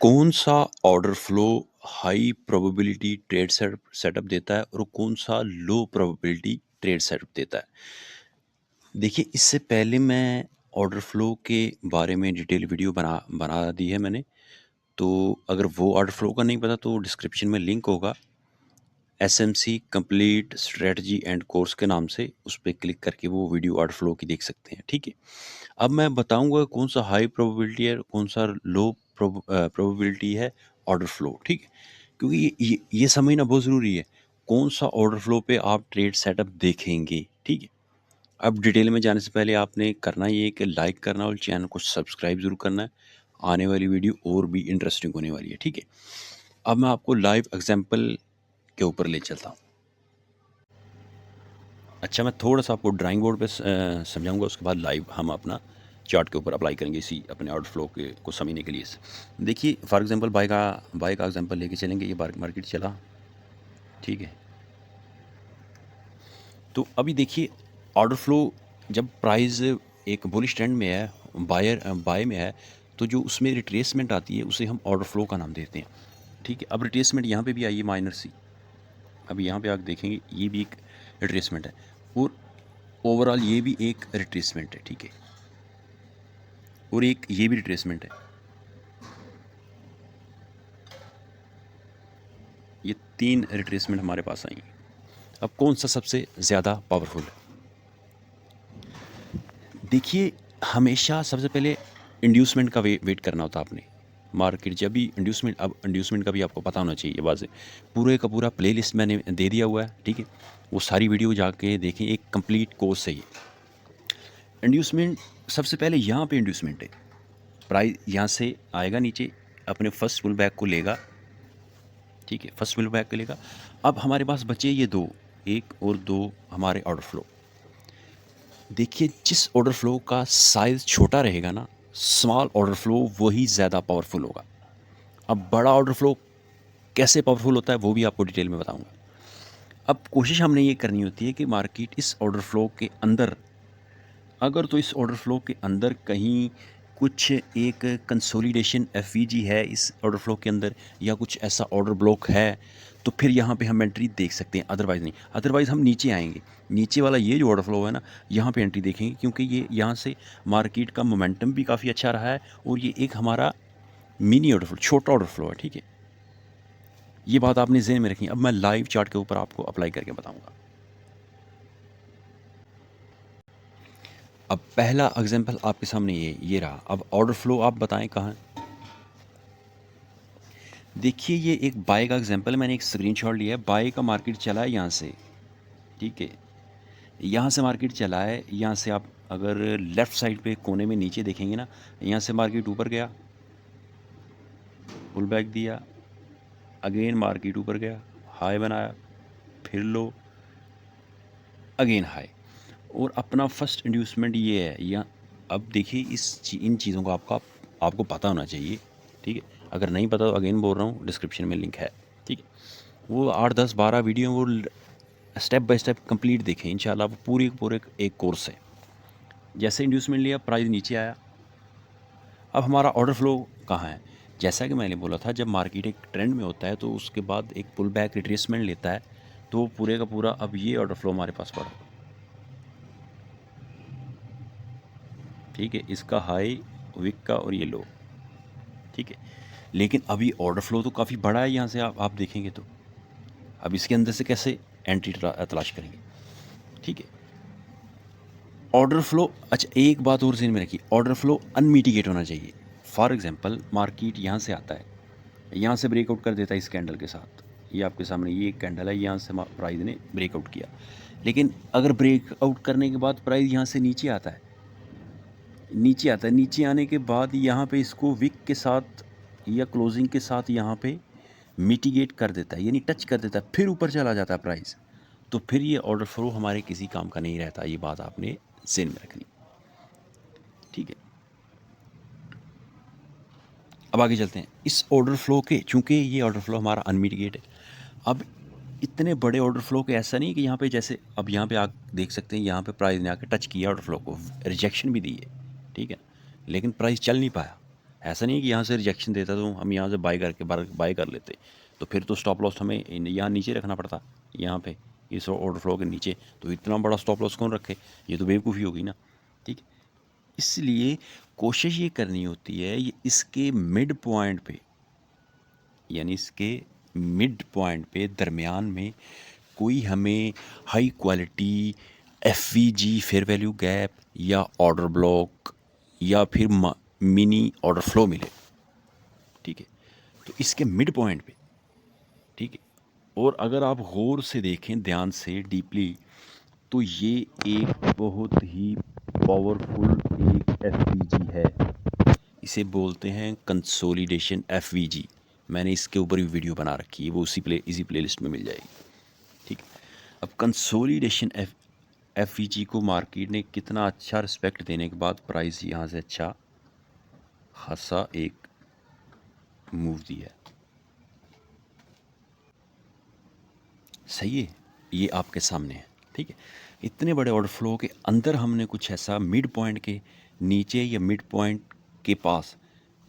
कौन सा order flow high probability trade setup देता है और कौन सा लो प्रोबेबिलिटी ट्रेड सेटअप देता है? देखिए, इससे पहले मैं ऑर्डर फ्लो के बारे में डिटेल वीडियो बना बना दी है मैंने। तो अगर वो ऑर्डर फ्लो का नहीं पता तो डिस्क्रिप्शन में लिंक होगा, SMC complete strategy and course के नाम से, उस पे क्लिक करके वो वीडियो ऑर्डर फ्लो की देख सकते हैं, ठीक है? अब मैं बताऊँगा कौन सा हाई प्रोबेबिलिटी है, कौन सा लो प्रोबेबिलिटी है ऑर्डर फ्लो, ठीक है? क्योंकि ये समझना बहुत ज़रूरी है, कौन सा ऑर्डर फ्लो पे आप ट्रेड सेटअप देखेंगे, ठीक है? अब डिटेल में जाने से पहले आपने करना ये है कि लाइक करना और चैनल को सब्सक्राइब ज़रूर करना है। आने वाली वीडियो और भी इंटरेस्टिंग होने वाली है, ठीक है? अब मैं आपको लाइव एग्ज़ाम्पल के ऊपर ले चलता हूँ। अच्छा, मैं थोड़ा-सा आपको ड्राइंग बोर्ड पे समझाऊँगा, उसके बाद लाइव हम अपना चार्ट के ऊपर अप्लाई करेंगे इसी अपने ऑर्डर फ्लो के को समझने के लिए। देखिए, फॉर एग्ज़ाम्पल बाय का एग्ज़ाम्पल लेके चलेंगे, ये मार्केट चला, ठीक है? तो अभी देखिए, ऑर्डर फ्लो जब प्राइस एक बुलिश ट्रेंड में है, बाय में है, तो जो उसमें रिट्रेसमेंट आती है उसे हम ऑर्डर फ्लो का नाम देते हैं, ठीक है? अब रिट्रेसमेंट यहाँ पे भी आई है माइनर सी। अब यहाँ पे आप देखेंगे ये भी एक रिट्रेसमेंट है और ओवरऑल ये भी एक रिट्रेसमेंट है, ठीक है? और एक ये भी रिट्रेसमेंट है। ये 3 रिट्रेसमेंट हमारे पास आई हैं। अब कौन सा सबसे ज़्यादा पावरफुल है? देखिए, हमेशा सबसे पहले इंड्यूसमेंट का वेट करना होता है आपने। मार्केट जब भी इंड्यूसमेंट, अब इंड्यूसमेंट का भी आपको पता होना चाहिए, ये बात है। पूरे का पूरा प्लेलिस्ट मैंने दे दिया हुआ है, ठीक है? वो सारी वीडियो जाके देखें, एक कंप्लीट कोर्स है ये। इंड्यूसमेंट सबसे पहले यहाँ पे इंड्यूसमेंट है। प्राइस यहाँ से आएगा नीचे, अपने फर्स्ट पुल बैक को लेगा, ठीक है? फर्स्ट पुल बैक को लेगा। अब हमारे पास बचे ये 2, 1 और 2 हमारे ऑर्डर फ्लो। देखिए, जिस ऑर्डर फ्लो का साइज़ छोटा रहेगा ना, स्मॉल ऑर्डर फ्लो वही ज़्यादा पावरफुल होगा। अब बड़ा ऑर्डर फ्लो कैसे पावरफुल होता है वो भी आपको डिटेल में बताऊंगा। अब कोशिश हमने ये करनी होती है कि मार्केट इस ऑर्डर फ्लो के अंदर, अगर तो इस ऑर्डर फ्लो के अंदर कहीं कुछ एक कंसोलिडेशन एफवीजी है इस ऑर्डर फ्लो के अंदर, या कुछ ऐसा ऑर्डर ब्लॉक है, तो फिर यहाँ पे हम एंट्री देख सकते हैं, अदरवाइज़ नहीं। अदरवाइज़ हम नीचे आएंगे, नीचे वाला ये जो ऑर्डर फ्लो है ना, यहाँ पे एंट्री देखेंगे, क्योंकि ये यहाँ से मार्केट का मोमेंटम भी काफ़ी अच्छा रहा है और ये एक हमारा मिनी ऑर्डर फ्लो, छोटा ऑर्डर फ्लो है, ठीक है? ये बात आपने ज़हन में रखी। अब मैं लाइव चार्ट के ऊपर आपको अप्लाई करके बताऊंगा। अब पहला एग्जांपल आपके सामने ये रहा। अब ऑर्डर फ्लो आप बताएं कहाँ है? देखिए, ये एक बाय का एग्जांपल, मैंने एक स्क्रीनशॉट लिया है। बाय का मार्केट चला है यहाँ से, ठीक है? यहाँ से मार्केट चला है, यहाँ से आप अगर लेफ़्ट साइड पे कोने में नीचे देखेंगे ना, यहाँ से मार्केट ऊपर गया, पुल बैक दिया, अगेन मार्केट ऊपर गया, हाई बनाया, फिर लो, अगेन हाई, और अपना फर्स्ट इंड्यूसमेंट ये है यहाँ। अब देखिए, इन चीज़ों को आपको पता होना चाहिए, ठीक है? अगर नहीं पता तो अगेन बोल रहा हूँ, डिस्क्रिप्शन में लिंक है, ठीक है? वो 8 10 12 वीडियो वो स्टेप बाय स्टेप कंप्लीट देखें, इंशाल्लाह वो पूरे एक कोर्स है। जैसे इंड्यूसमेंट लिया, प्राइस नीचे आया। अब हमारा ऑर्डर फ्लो कहाँ है? जैसा कि मैंने बोला था, जब मार्केट एक ट्रेंड में होता है तो उसके बाद एक पुल बैक रिट्रेसमेंट लेता है, तो वो पूरे का पूरा, अब ये ऑर्डर फ्लो हमारे पास पड़ा, ठीक है? इसका हाई, विक का, और ये लो, ठीक है? लेकिन अभी ऑर्डर फ्लो तो काफ़ी बड़ा है, यहाँ से आप देखेंगे तो। अब इसके अंदर से कैसे एंट्री तलाश करेंगे, ठीक है? ऑर्डर फ्लो, अच्छा एक बात और ज़हन में रखिए, ऑर्डर फ्लो अनमिटिगेट होना चाहिए। फॉर एग्जांपल, मार्केट यहाँ से आता है, यहाँ से ब्रेकआउट कर देता है इस कैंडल के साथ। ये आपके सामने ये एक कैंडल है, यहाँ से प्राइस ने ब्रेकआउट किया। लेकिन अगर ब्रेकआउट करने के बाद प्राइस यहाँ से नीचे आता है, नीचे आने के बाद यहाँ पे इसको विक के साथ या क्लोजिंग के साथ यहाँ पे मिटिगेट कर देता है, यानी टच कर देता है, फिर ऊपर चला जाता है प्राइस, तो फिर ये ऑर्डर फ्लो हमारे किसी काम का नहीं रहता। ये बात आपने ज़हन में रखनी, ठीक है? अब आगे चलते हैं। इस ऑर्डर फ्लो के, चूँकि ये ऑर्डर फ्लो हमारा अनमिटिगेट है, अब इतने बड़े ऑर्डर फ्लो के ऐसा नहीं कि यहाँ पे, जैसे अब यहाँ पे आप देख सकते हैं, यहाँ पे प्राइस ने आके टच किया ऑर्डर फ्लो को, रिजेक्शन भी दी है, ठीक है? लेकिन प्राइस चल नहीं पाया, ऐसा नहीं है कि यहाँ से रिजेक्शन देता तो हम यहाँ से बाय करके बाय कर लेते, तो फिर तो स्टॉप लॉस हमें यहाँ नीचे रखना पड़ता, यहाँ पे इस ऑर्डर फ्लो के नीचे। तो इतना बड़ा स्टॉप लॉस कौन रखे, ये तो बेवकूफ़ी होगी ना, ठीक है। इसलिए कोशिश ये करनी होती है ये इसके मिड पॉइंट पे, यानी इसके मिड पॉइंट पे दरमियान में कोई हमें high quality FVG fair value gap या ऑर्डर ब्लॉक या फिर मिनी ऑर्डर फ्लो मिले, ठीक है। तो इसके मिड पॉइंट पे, ठीक है। और अगर आप गौर से देखें ध्यान से डीपली, तो ये एक बहुत ही पावरफुल एक एफवीजी है, इसे बोलते हैं कंसोलिडेशन एफवीजी। मैंने इसके ऊपर भी वीडियो बना रखी है, वो इसी प्लेलिस्ट में मिल जाएगी, ठीक है। अब कंसोलिडेशन एफवीजी को मार्केट ने कितना अच्छा रिस्पेक्ट देने के बाद प्राइस यहाँ से अच्छा खासा एक मूव दिया है, सही है, ये आपके सामने है, ठीक है। इतने बड़े ऑर्डर फ्लो के अंदर हमने कुछ ऐसा मिड पॉइंट के नीचे या मिड पॉइंट के पास,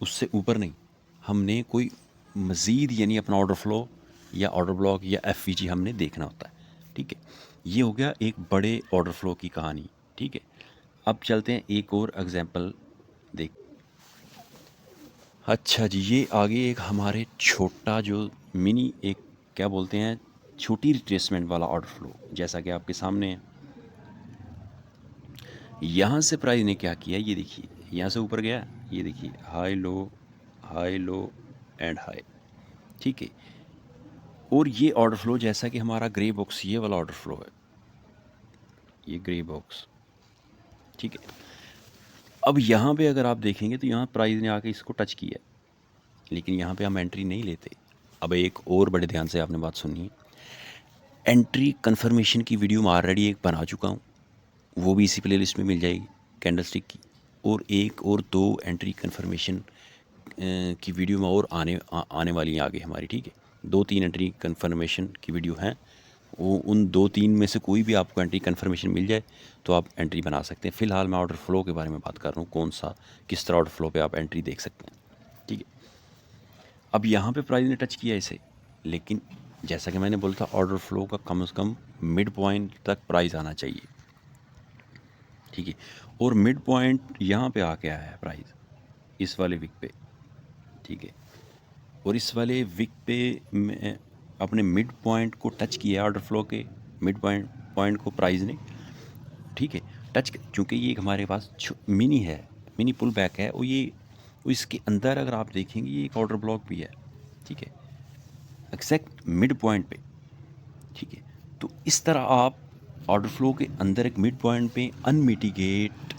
उससे ऊपर नहीं, हमने कोई मज़ीद यानी अपना ऑर्डर फ्लो या ऑर्डर ब्लॉक या एफवीजी हमने देखना होता है, ठीक है। ये हो गया एक बड़े ऑर्डर फ्लो की कहानी, ठीक है। अब चलते हैं एक और एग्जांपल देख। अच्छा जी, ये आगे एक हमारे छोटा जो मिनी एक क्या बोलते हैं छोटी रिट्रेसमेंट वाला ऑर्डर फ्लो, जैसा कि आपके सामने है। यहाँ से प्राइस ने क्या किया, ये देखिए, यहाँ से ऊपर गया, ये देखिए हाई लो एंड हाई, ठीक है। और ये ऑर्डर फ्लो जैसा कि हमारा ग्रे बॉक्स ये वाला ऑर्डर फ्लो है, ये ग्रे बॉक्स, ठीक है। अब यहाँ पे अगर आप देखेंगे तो यहाँ प्राइस ने आके इसको टच किया, लेकिन यहाँ पे हम एंट्री नहीं लेते। अब एक और बड़े ध्यान से आपने बात सुनी, एंट्री कन्फर्मेशन की वीडियो मैं ऑलरेडी एक बना चुका हूँ, वो भी इसी प्लेलिस्ट में मिल जाएगी कैंडलस्टिक की। और एक और दो एंट्री कन्फर्मेशन की वीडियो में और आने वाली हैं आगे हमारी, ठीक है। 2-3 एंट्री कन्फर्मेशन की वीडियो हैं, वो उन 2-3 में से कोई भी आपको एंट्री कन्फर्मेशन मिल जाए तो आप एंट्री बना सकते हैं। फ़िलहाल मैं ऑर्डर फ्लो के बारे में बात कर रहा हूँ, कौन सा किस तरह ऑर्डर फ्लो पे आप एंट्री देख सकते हैं, ठीक है। अब यहाँ पे प्राइस ने टच किया इसे, लेकिन जैसा कि मैंने बोला था ऑर्डर फ्लो का कम से कम मिड पॉइंट तक प्राइस आना चाहिए, ठीक है। और मिड पॉइंट यहाँ पे आके आया है प्राइस इस वाले विक पे, ठीक है। और इस वाले विक पे मैं अपने मिड पॉइंट को टच किया, ऑर्डर फ्लो के मिड पॉइंट को प्राइस ने, ठीक है, टच, चूँकि ये हमारे पास मिनी है, मिनी पुल बैक है, और ये इसके अंदर अगर आप देखेंगे ये एक ऑर्डर ब्लॉक भी है, ठीक है, एक्जैक्ट मिड पॉइंट पे, ठीक है। तो इस तरह आप ऑर्डर फ्लो के अंदर एक मिड पॉइंट पे अनमिटिगेट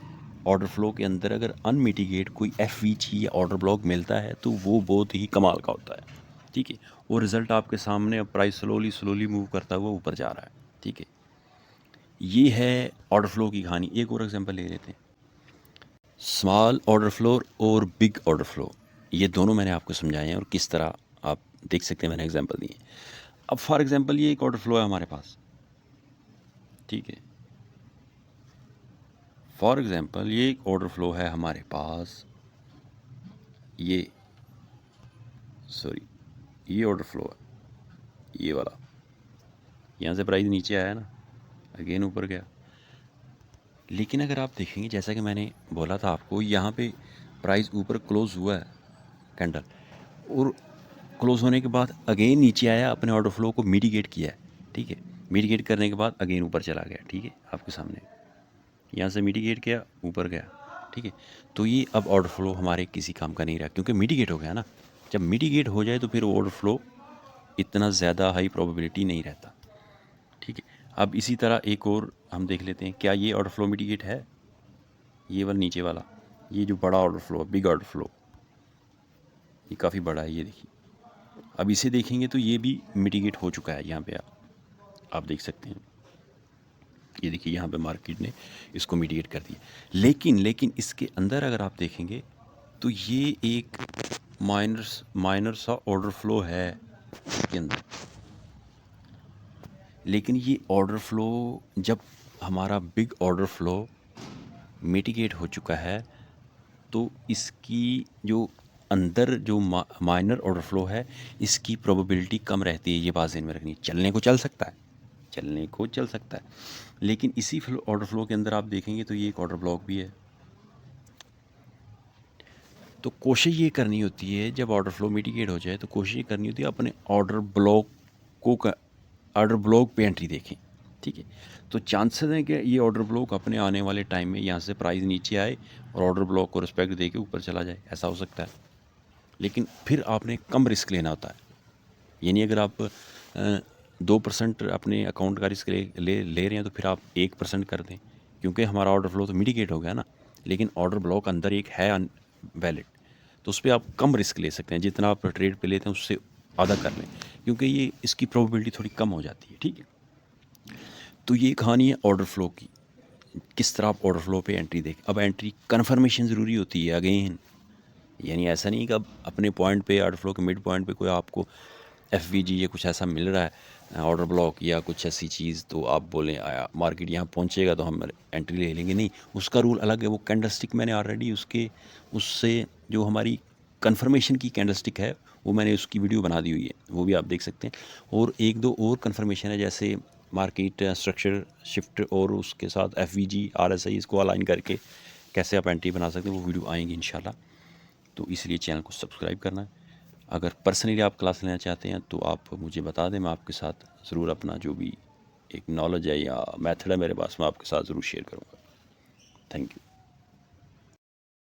ऑर्डर फ्लो के अंदर अगर अनमिटिगेट कोई एफवीजी या ऑर्डर ब्लॉक मिलता है तो वो बहुत ही कमाल का होता है, ठीक है। वो रिज़ल्ट आपके सामने, अब प्राइस स्लोली मूव करता हुआ ऊपर जा रहा है, ठीक है। ये है ऑर्डर फ्लो की कहानी। एक और एग्जांपल ले लेते हैं, स्मॉल ऑर्डर फ्लो और बिग ऑर्डर फ्लो, ये दोनों मैंने आपको समझाए हैं और किस तरह आप देख सकते हैं, मैंने एग्जांपल दिए। अब फॉर एग्जांपल ये एक ऑर्डर फ्लो है हमारे पास, ठीक है। फॉर एग्जांपल ये एक ऑर्डर फ्लो है हमारे पास, ये ऑर्डर फ्लो है ये वाला, यहाँ से प्राइस नीचे आया ना, अगेन ऊपर गया। लेकिन अगर आप देखेंगे जैसा कि मैंने बोला था आपको, यहाँ पे प्राइस ऊपर क्लोज हुआ है कैंडल, और क्लोज होने के बाद अगेन नीचे आया, अपने ऑर्डर फ्लो को मिटिगेट किया है, ठीक है। मिटिगेट करने के बाद अगेन ऊपर चला गया, ठीक है, आपके सामने यहाँ से मिटिगेट किया, ऊपर गया, ठीक है। तो ये अब ऑर्डर फ्लो हमारे किसी काम का नहीं रहा, क्योंकि मिटिगेट हो गया ना। जब मिटिगेट हो जाए तो फिर ऑर्डर फ्लो इतना ज़्यादा हाई प्रोबेबिलिटी नहीं रहता, ठीक है। अब इसी तरह एक और हम देख लेते हैं, क्या ये ऑर्डर फ्लो मिटिगेट है, ये वाला नीचे वाला, ये जो बड़ा order flow, big order flow, ये काफ़ी बड़ा है, ये देखिए। अब इसे देखेंगे तो ये भी मिटिगेट हो चुका है, यहाँ पे आप देख सकते हैं, ये देखिए यहाँ पे मार्केट ने इसको मिटिगेट कर दिया। लेकिन इसके अंदर अगर आप देखेंगे तो ये एक माइनर सा ऑर्डर फ्लो है इसके अंदर। लेकिन ये ऑर्डर फ्लो जब हमारा बिग ऑर्डर फ्लो मिटिगेट हो चुका है तो इसकी जो अंदर जो माइनर ऑर्डर फ्लो है इसकी प्रोबेबिलिटी कम रहती है, ये बात ध्यान में रखनी है। चलने को चल सकता है, चलने को चल सकता है, लेकिन इसी ऑर्डर फ्लो के अंदर आप देखेंगे तो ये एक ऑर्डर ब्लॉक भी है। तो कोशिश ये करनी होती है जब ऑर्डर फ्लो मिटिगेट हो जाए तो कोशिश ये करनी होती है अपने ऑर्डर ब्लॉक को ऑर्डर ब्लॉक पे एंट्री देखें, ठीक है। तो चांसेस हैं कि ये ऑर्डर ब्लॉक अपने आने वाले टाइम में यहाँ से प्राइस नीचे आए और ऑर्डर ब्लॉक को रिस्पेक्ट दे के ऊपर चला जाए, ऐसा हो सकता है। लेकिन फिर आपने कम रिस्क लेना होता है, यानी अगर आप 2% अपने अकाउंट का रिस्क ले रहे हैं तो फिर आप 1% कर दें, क्योंकि हमारा ऑर्डर फ्लो तो मिटिगेट हो गया ना। लेकिन ऑर्डर ब्लॉक अंदर एक है वैलिड, तो उस पर आप कम रिस्क ले सकते हैं, जितना आप ट्रेड पे लेते हैं उससे आधा कर लें, क्योंकि ये इसकी प्रोबेबिलिटी थोड़ी कम हो जाती है, ठीक है। तो ये कहानी है ऑर्डर फ्लो की, किस तरह आप ऑर्डर फ्लो पे एंट्री देखें। अब एंट्री कन्फर्मेशन ज़रूरी होती है अगेन, यानी ऐसा नहीं कि अब अपने पॉइंट पे ऑर्डर फ्लो के मिड पॉइंट पे कोई आपको एफवीजी या कुछ ऐसा मिल रहा है ऑर्डर ब्लॉक या कुछ ऐसी चीज़, तो आप बोलें आया मार्केट यहाँ पहुँचेगा तो हम एंट्री ले लेंगे, नहीं। उसका रूल अलग है। वो कैंडलस्टिक मैंने ऑलरेडी उससे जो हमारी कन्फर्मेशन की कैंडलस्टिक है वो मैंने उसकी वीडियो बना दी हुई है, वो भी आप देख सकते हैं। और एक दो और कन्फर्मेशन है, जैसे मार्केट स्ट्रक्चर शिफ्ट और उसके साथ एफवीजी आरएसआई इसको अलाइन करके कैसे आप एंट्री बना सकते हैं, वो वीडियो आएंगी इंशाल्लाह। तो इसलिए चैनल को सब्सक्राइब करना है। अगर पर्सनली आप क्लास लेना चाहते हैं तो आप मुझे बता दें, मैं आपके साथ ज़रूर अपना जो भी एक नॉलेज है या मेथड है मेरे पास, मैं आपके साथ ज़रूर शेयर करूँगा। Thank you.